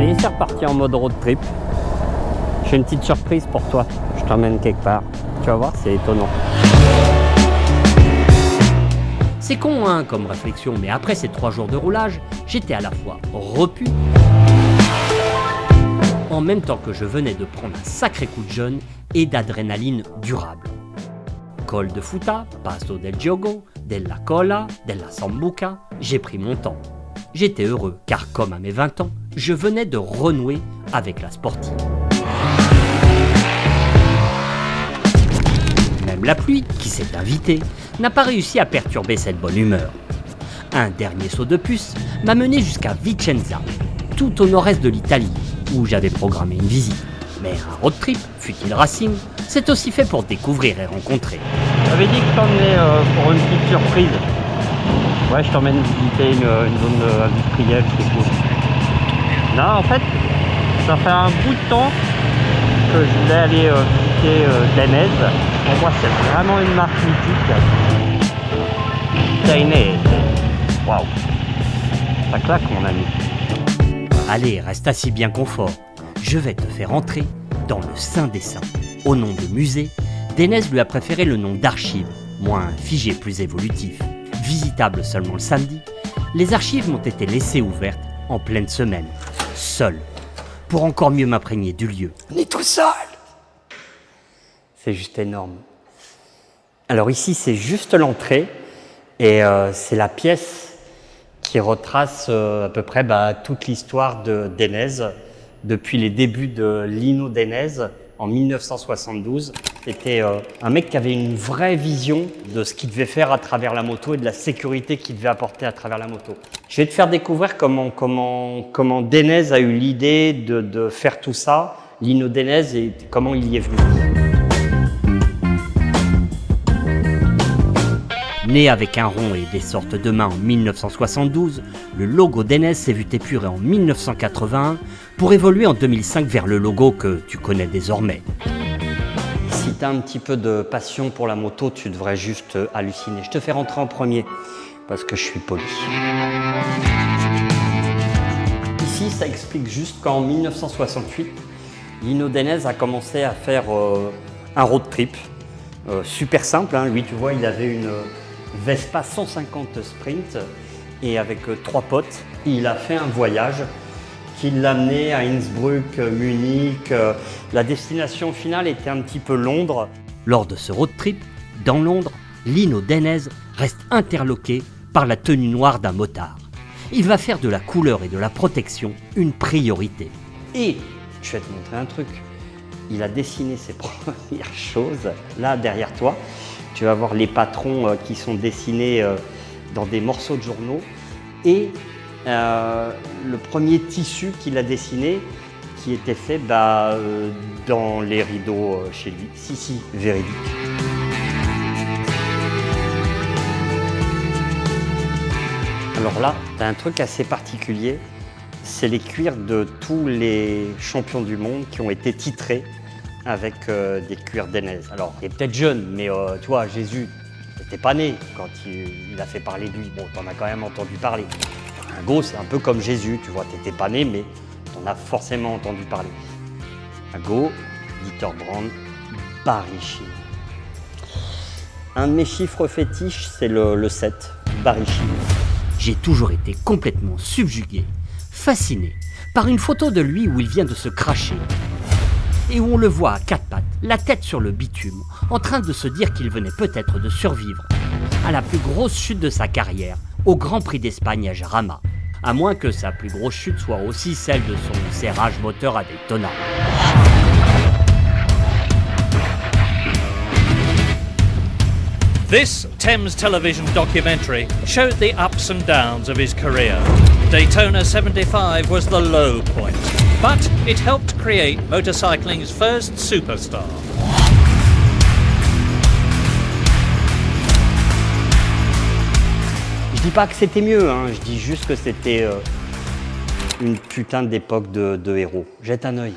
Allez, c'est reparti en mode road trip. J'ai une petite surprise pour toi. Je t'emmène quelque part. Tu vas voir, c'est étonnant. C'est con hein, comme réflexion, mais après ces 3 jours de roulage, j'étais à la fois repu, en même temps que je venais de prendre un sacré coup de jeûne et d'adrénaline durable. Col de Futa, Passo del Giogo, della Colla, della Sambuca, j'ai pris mon temps. J'étais heureux, car comme à mes 20 ans, je venais de renouer avec la sportive. Même la pluie, qui s'est invitée, n'a pas réussi à perturber cette bonne humeur. Un dernier saut de puce m'a mené jusqu'à Vicenza, tout au nord-est de l'Italie, où j'avais programmé une visite. Mais un road trip, fut-il racing, c'est aussi fait pour découvrir et rencontrer. J'avais dit que je t'emmenais pour une petite surprise. Ouais, je t'emmène visiter une zone industrielle, c'est cool. Non, en fait, ça fait un bout de temps que je voulais aller visiter Denez. Pour moi, c'est vraiment une marque mythique. Denez. Waouh. Ça claque, mon ami. Allez, reste assis bien confort. Je vais te faire entrer dans le Saint des Saints. Au nom de musée, Denez lui a préféré le nom d'archives, moins figé, plus évolutif. Visitable seulement le samedi, les archives m'ont été laissées ouvertes en pleine semaine, seul, pour encore mieux m'imprégner du lieu. On est tout seul. C'est juste énorme. Alors ici, c'est juste l'entrée et c'est la pièce qui retrace à peu près toute l'histoire de Denez depuis les débuts de Lino Denez en 1972. C'était un mec qui avait une vraie vision de ce qu'il devait faire à travers la moto et de la sécurité qu'il devait apporter à travers la moto. Je vais te faire découvrir comment Denez a eu l'idée de faire tout ça, Lino Denez, et comment il y est venu. Né avec un rond et des sortes de mains en 1972, le logo Denez s'est vu épuré en 1981 pour évoluer en 2005 vers le logo que tu connais désormais. Si tu as un petit peu de passion pour la moto, tu devrais juste halluciner. Je te fais rentrer en premier parce que je suis poli. Ici, ça explique juste qu'en 1968, Lino Denez a commencé à faire un road trip. Super simple, hein. Lui, tu vois, il avait une Vespa 150 Sprint et avec 3 potes, il a fait un voyage qui l'a amené à Innsbruck, Munich. La destination finale était un petit peu Londres. Lors de ce road trip, dans Londres, Lino Denez reste interloqué par la tenue noire d'un motard. Il va faire de la couleur et de la protection une priorité. Et je vais te montrer un truc. Il a dessiné ses premières choses. Là, derrière toi, tu vas voir les patrons qui sont dessinés dans des morceaux de journaux. Et le premier tissu qu'il a dessiné, qui était fait dans les rideaux chez lui. Si, véridique. Alors là, tu as un truc assez particulier. C'est les cuirs de tous les champions du monde qui ont été titrés avec des cuirs Denez. Alors, il est peut-être jeune, mais tu vois, Jésus, t'étais pas né quand il a fait parler de lui. Bon, t'en as quand même entendu parler. Go, c'est un peu comme Jésus, tu vois, t'étais pas né, mais t'en as forcément entendu parler. Go, Dieter Brand, Barichim. Un de mes chiffres fétiches, c'est le 7, Barichim. J'ai toujours été complètement subjugué, fasciné par une photo de lui où il vient de se cracher et où on le voit à 4 pattes, la tête sur le bitume, en train de se dire qu'il venait peut-être de survivre à la plus grosse chute de sa carrière, au Grand Prix d'Espagne à Jarama, à moins que sa plus grosse chute soit aussi celle de son serrage moteur à Daytona. This Thames Television documentary showed the ups and downs of his career. Daytona 75 was the low point, but it helped create motorcycling's first superstar. Je dis pas que c'était mieux, hein. Je dis juste que c'était une putain d'époque de héros. Jette un œil.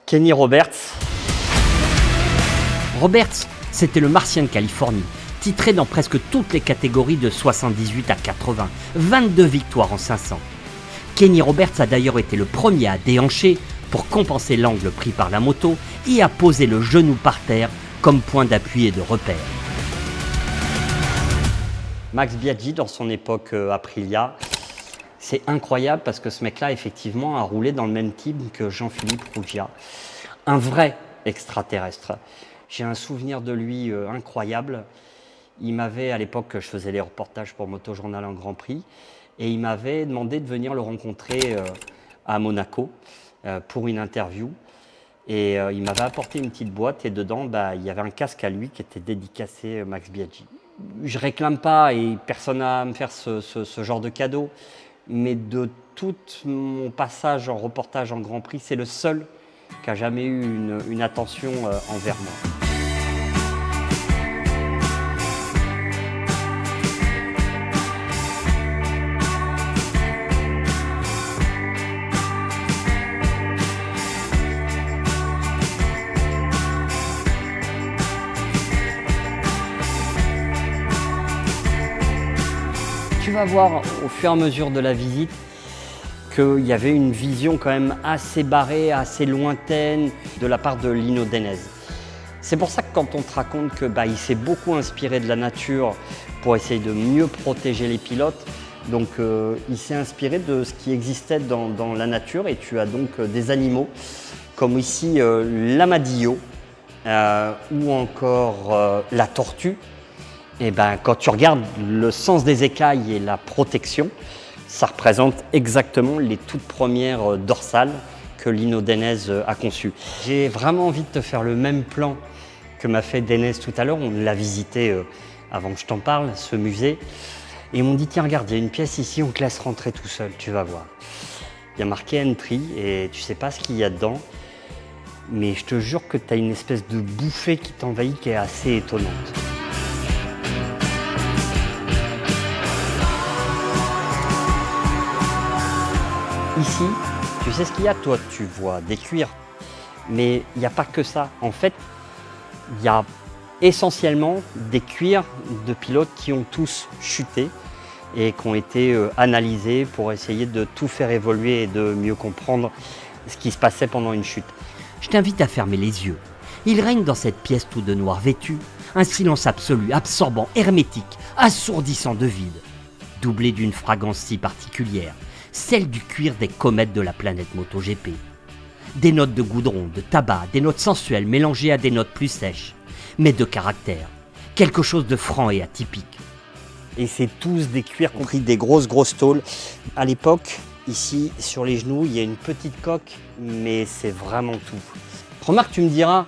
Kenny Roberts. Roberts, c'était le Martien de Californie, titré dans presque toutes les catégories de 78 à 80, 22 victoires en 500. Kenny Roberts a d'ailleurs été le premier à déhancher pour compenser l'angle pris par la moto et à poser le genou par terre comme point d'appui et de repère. Max Biaggi, dans son époque Aprilia, c'est incroyable parce que ce mec-là, effectivement, a roulé dans le même team que Jean-Philippe Rougia. Un vrai extraterrestre. J'ai un souvenir de lui incroyable. Il m'avait, à l'époque, je faisais les reportages pour Motojournal en Grand Prix, et il m'avait demandé de venir le rencontrer à Monaco pour une interview. Et il m'avait apporté une petite boîte et dedans, il y avait un casque à lui qui était dédicacé Max Biaggi. Je réclame pas et personne n'a à me faire ce genre de cadeau, mais de tout mon passage en reportage en Grand Prix, c'est le seul qui a jamais eu une attention envers moi. Tu vas voir au fur et à mesure de la visite qu'il y avait une vision quand même assez barrée, assez lointaine de la part de Lino Denez. C'est pour ça que quand on te raconte qu'il s'est beaucoup inspiré de la nature pour essayer de mieux protéger les pilotes, donc il s'est inspiré de ce qui existait dans la nature, et tu as donc des animaux comme ici l'amadillo ou encore la tortue. Et quand tu regardes le sens des écailles et la protection, ça représente exactement les toutes premières dorsales que Lino Denez a conçues. J'ai vraiment envie de te faire le même plan que m'a fait Denez tout à l'heure. On l'a visité avant que je t'en parle, ce musée. Et ils m'ont dit, tiens, regarde, il y a une pièce ici, on te laisse rentrer tout seul, tu vas voir. Il y a marqué Entry et tu sais pas ce qu'il y a dedans. Mais je te jure que tu as une espèce de bouffée qui t'envahit qui est assez étonnante. Ici, tu sais ce qu'il y a, toi, tu vois des cuirs, mais il n'y a pas que ça. En fait, il y a essentiellement des cuirs de pilotes qui ont tous chuté et qui ont été analysés pour essayer de tout faire évoluer et de mieux comprendre ce qui se passait pendant une chute. Je t'invite à fermer les yeux. Il règne dans cette pièce tout de noir vêtue un silence absolu, absorbant, hermétique, assourdissant de vide, doublé d'une fragrance si particulière, celle du cuir des comètes de la planète MotoGP. Des notes de goudron, de tabac, des notes sensuelles mélangées à des notes plus sèches, mais de caractère, quelque chose de franc et atypique. Et c'est tous des cuirs compris, des grosses tôles. À l'époque, ici, sur les genoux, il y a une petite coque, mais c'est vraiment tout. Remarque, tu me diras,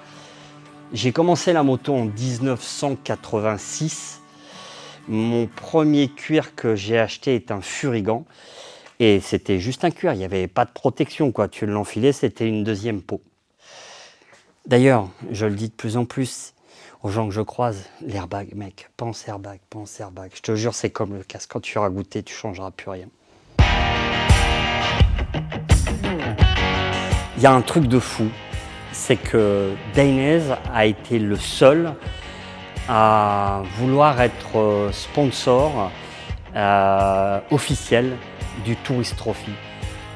j'ai commencé la moto en 1986. Mon premier cuir que j'ai acheté est un Furigan. Et c'était juste un cuir, il n'y avait pas de protection, quoi. Tu l'enfilais, c'était une deuxième peau. D'ailleurs, je le dis de plus en plus aux gens que je croise, l'airbag, mec, pense airbag, pense airbag. Je te jure, c'est comme le casque. Quand tu auras goûté, tu ne changeras plus rien. Il y a un truc de fou, c'est que Denez a été le seul à vouloir être sponsor officiel du Tourist Trophy.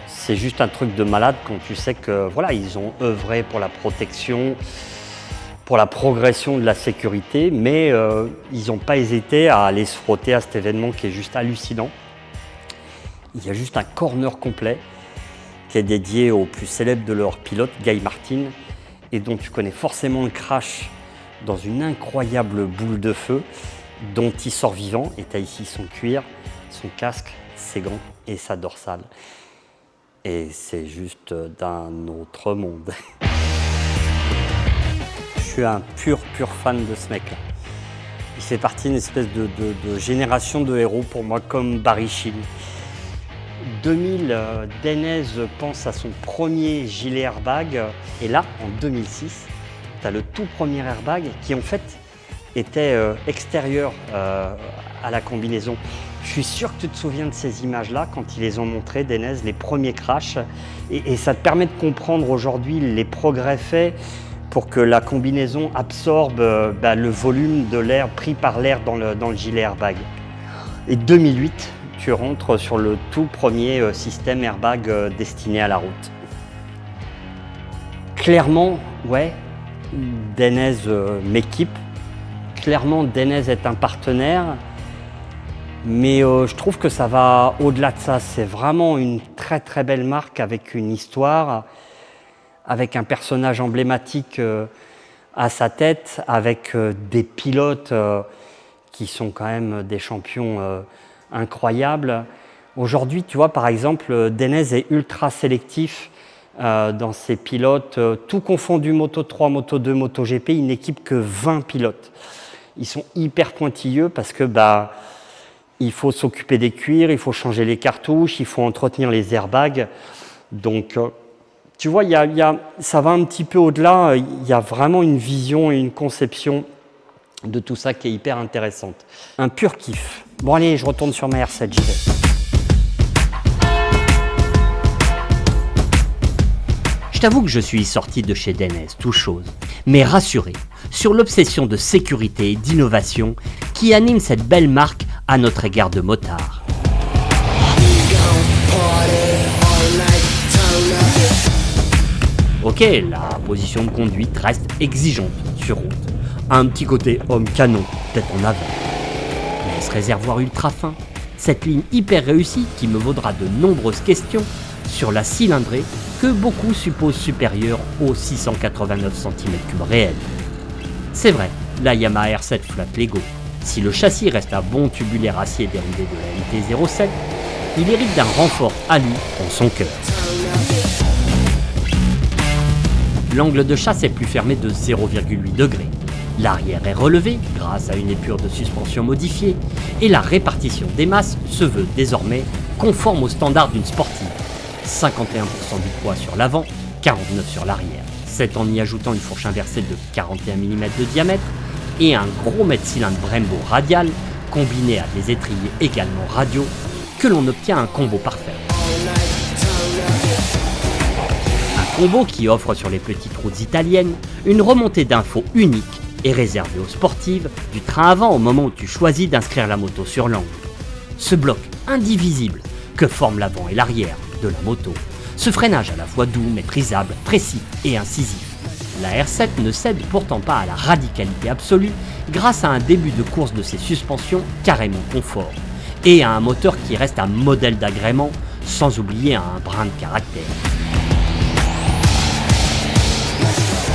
C'est juste un truc de malade quand tu sais que voilà, ils ont œuvré pour la protection, pour la progression de la sécurité, mais ils n'ont pas hésité à aller se frotter à cet événement qui est juste hallucinant. Il y a juste un corner complet qui est dédié au plus célèbre de leurs pilotes, Guy Martin, et dont tu connais forcément le crash dans une incroyable boule de feu dont il sort vivant. Et tu as ici son cuir, son casque, ses gants et sa dorsale. Et c'est juste d'un autre monde. Je suis un pur fan de ce mec-là. Il fait partie d'une espèce de génération de héros pour moi, comme Barry Sheene. 2000, Denez pense à son premier gilet airbag. Et là, en 2006, tu as le tout premier airbag qui en fait était extérieur à la combinaison. Je suis sûr que tu te souviens de ces images-là quand ils les ont montrées, Denez, les premiers crashs. Et ça te permet de comprendre aujourd'hui les progrès faits pour que la combinaison absorbe le volume de l'air pris par l'air dans le gilet airbag. Et 2008, tu rentres sur le tout premier système airbag destiné à la route. Clairement, ouais, Denez m'équipe. Clairement, Denez est un partenaire. Mais je trouve que ça va au-delà de ça. C'est vraiment une très très belle marque avec une histoire, avec un personnage emblématique à sa tête, avec des pilotes qui sont quand même des champions incroyables. Aujourd'hui, tu vois, par exemple, Denez est ultra sélectif dans ses pilotes, tout confondu, Moto 3, Moto 2, Moto GP, il n'équipe que 20 pilotes. Ils sont hyper pointilleux parce que il faut s'occuper des cuirs, il faut changer les cartouches, il faut entretenir les airbags. Donc, tu vois, ça va un petit peu au-delà. Il y a vraiment une vision et une conception de tout ça qui est hyper intéressante. Un pur kiff. Bon allez, je retourne sur ma R7, j'y vais. Je t'avoue que je suis sorti de chez Denez, tout chose, mais rassuré sur l'obsession de sécurité et d'innovation qui anime cette belle marque à notre égard de motards. Ok, la position de conduite reste exigeante sur route. Un petit côté homme canon, peut-être en avant. Mais ce réservoir ultra fin, cette ligne hyper réussie qui me vaudra de nombreuses questions sur la cylindrée que beaucoup supposent supérieure aux 689 cm3 réels. C'est vrai, la Yamaha R7 flatte l'ego. Si le châssis reste un bon tubulaire acier dérivé de la MT-07, il hérite d'un renfort alu en son cœur. L'angle de chasse est plus fermé de 0,8 degrés. L'arrière est relevé grâce à une épure de suspension modifiée et la répartition des masses se veut désormais conforme aux standards d'une sportive. 51% du poids sur l'avant, 49% sur l'arrière. C'est en y ajoutant une fourche inversée de 41 mm de diamètre et un gros mètre-cylindre Brembo radial combiné à des étriers également radiaux que l'on obtient un combo parfait. Un combo qui offre sur les petites routes italiennes une remontée d'infos unique et réservée aux sportives du train avant au moment où tu choisis d'inscrire la moto sur l'angle. Ce bloc indivisible que forment l'avant et l'arrière de la moto, ce freinage à la fois doux, maîtrisable, précis et incisif. La R7 ne cède pourtant pas à la radicalité absolue grâce à un début de course de ses suspensions carrément confort et à un moteur qui reste un modèle d'agrément sans oublier un brin de caractère.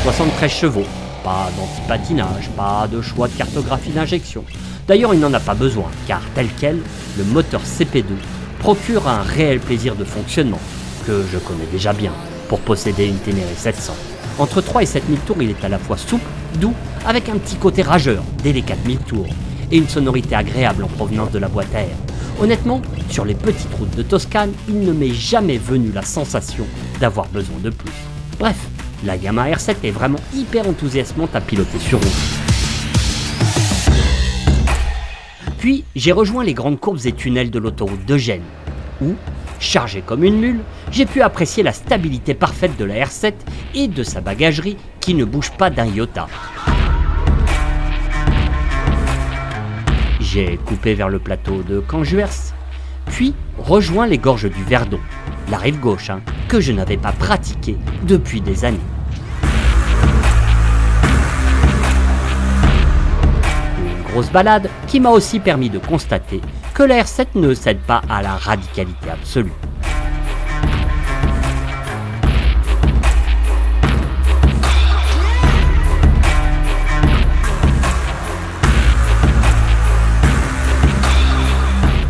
73 chevaux, pas d'anti-patinage, pas de choix de cartographie d'injection. D'ailleurs, il n'en a pas besoin car tel quel, le moteur CP2 procure un réel plaisir de fonctionnement que je connais déjà bien pour posséder une Ténéré 700. Entre 3 et 7000 tours, il est à la fois souple, doux, avec un petit côté rageur dès les 4000 tours, et une sonorité agréable en provenance de la boîte à air. Honnêtement, sur les petites routes de Toscane, il ne m'est jamais venu la sensation d'avoir besoin de plus. Bref, la Yamaha R7 est vraiment hyper enthousiasmante à piloter sur route. Puis, j'ai rejoint les grandes courbes et tunnels de l'autoroute de Gênes, où, chargé comme une mule, j'ai pu apprécier la stabilité parfaite de la R7 et de sa bagagerie qui ne bouge pas d'un iota. J'ai coupé vers le plateau de Canjuers, puis rejoint les gorges du Verdon, la rive gauche, que je n'avais pas pratiquée depuis des années. Une grosse balade qui m'a aussi permis de constater que la R7 ne cède pas à la radicalité absolue.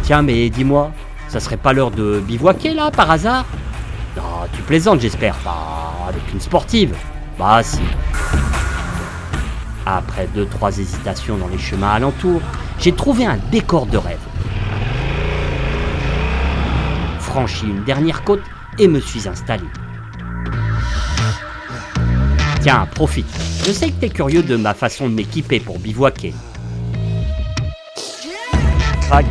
Tiens, mais dis-moi, ça serait pas l'heure de bivouaquer là, par hasard? Non, tu plaisantes, j'espère. Pas avec une sportive. Bah si. Après 2-3 hésitations dans les chemins alentours, j'ai trouvé un décor de rêve. Franchi une dernière côte et me suis installé. Tiens, profite. Je sais que t'es curieux de ma façon de m'équiper pour bivouaquer. Crac.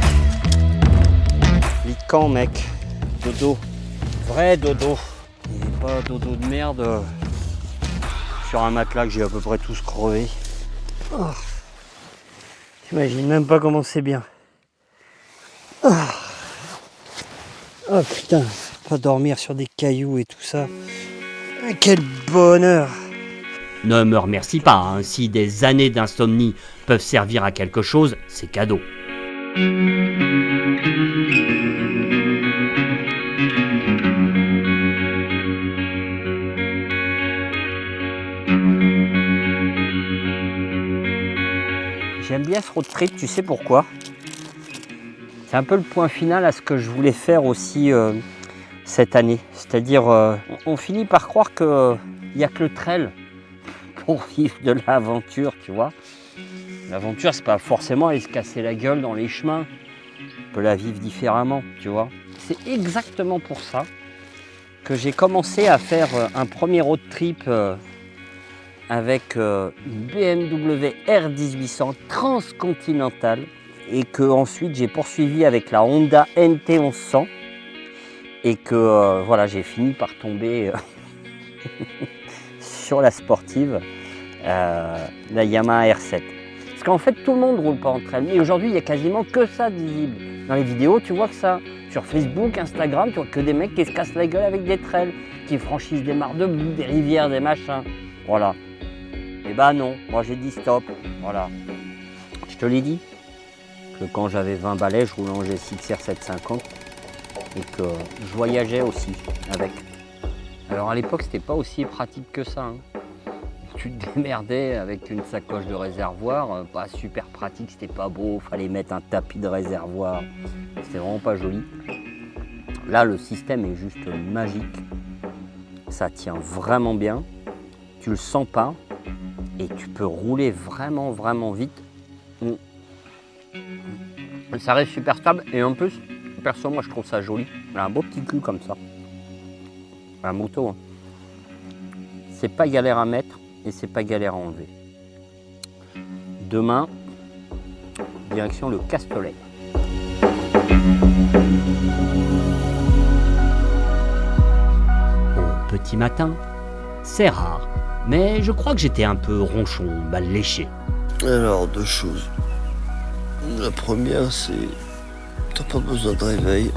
Lit de camp, mec. Dodo. Vrai dodo. Et pas dodo de merde. Sur un matelas que j'ai à peu près tous crevé. Oh. T'imagines même pas comment c'est bien. Oh. Oh putain, pas dormir sur des cailloux et tout ça. Quel bonheur. Ne me remercie pas, hein. Si des années d'insomnie peuvent servir à quelque chose, c'est cadeau. J'aime bien ce road trip, tu sais pourquoi? C'est un peu le point final à ce que je voulais faire aussi cette année. C'est-à-dire, on finit par croire qu'il n'y a que le trail pour vivre de l'aventure, tu vois. L'aventure, c'est pas forcément aller se casser la gueule dans les chemins. On peut la vivre différemment, tu vois. C'est exactement pour ça que j'ai commencé à faire un premier road trip avec une BMW R1800 transcontinentale et que ensuite j'ai poursuivi avec la Honda NT1100 et que voilà, j'ai fini par tomber sur la sportive, la Yamaha R7. Parce qu'en fait, tout le monde ne roule pas en trail. Et aujourd'hui, il n'y a quasiment que ça de visible. Dans les vidéos, tu vois que ça. Sur Facebook, Instagram, tu vois que des mecs qui se cassent la gueule avec des trails, qui franchissent des mares de boue, des rivières, des machins. Voilà. Et bah non, moi j'ai dit stop. Voilà. Je te l'ai dit que quand j'avais 20 balais, je roulais en GSX-R 750 et que je voyageais aussi avec. Alors à l'époque, c'était pas aussi pratique que ça. Hein. Tu te démerdais avec une sacoche de réservoir, pas super pratique, c'était pas beau, fallait mettre un tapis de réservoir, c'était vraiment pas joli. Là, le système est juste magique, ça tient vraiment bien, tu le sens pas et tu peux rouler vraiment vite. Ça reste super stable et en plus, perso, moi je trouve ça joli. Il a un beau petit cul comme ça, la moto. Hein. C'est pas galère à mettre. Et c'est pas galère à enlever. Demain, direction le Castellet. Au petit matin, c'est rare, mais je crois que j'étais un peu ronchon, mal léché. Alors, deux choses. La première, c'est t'as pas besoin de réveil.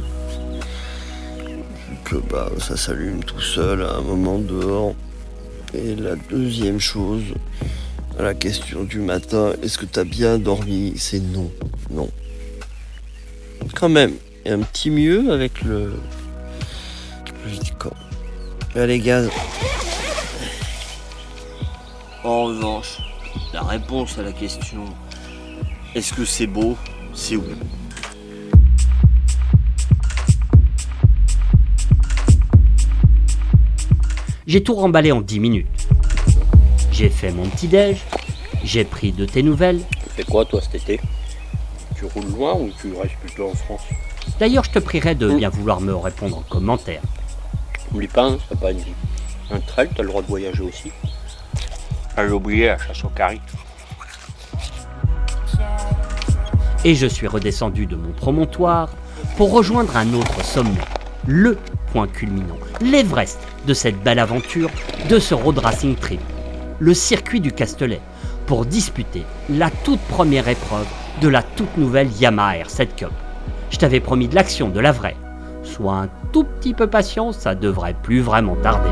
Vu que ça s'allume tout seul à un moment dehors. Et la deuxième chose, à la question du matin, est-ce que t'as bien dormi? C'est non, non. Quand même, il y a un petit mieux avec le camp. Allez gaz. En revanche, la réponse à la question, est-ce que c'est beau? C'est oui. J'ai tout remballé en 10 minutes. J'ai fait mon petit-déj, j'ai pris de tes nouvelles. Tu fais quoi toi cet été? Tu roules loin ou tu restes plutôt en France? D'ailleurs, je te prierai de bien vouloir me répondre en commentaire. N'oublie pas, hein, c'est pas un trail, t'as le droit de voyager aussi. J'ai oublié la chasse au carry. Et je suis redescendu de mon promontoire pour rejoindre un autre sommet, le point culminant, l'Everest de cette belle aventure, de ce road racing trip, le circuit du Castellet, pour disputer la toute première épreuve de la toute nouvelle Yamaha R7 Cup. Je t'avais promis de l'action, de la vraie. Sois un tout petit peu patient, ça devrait plus vraiment tarder.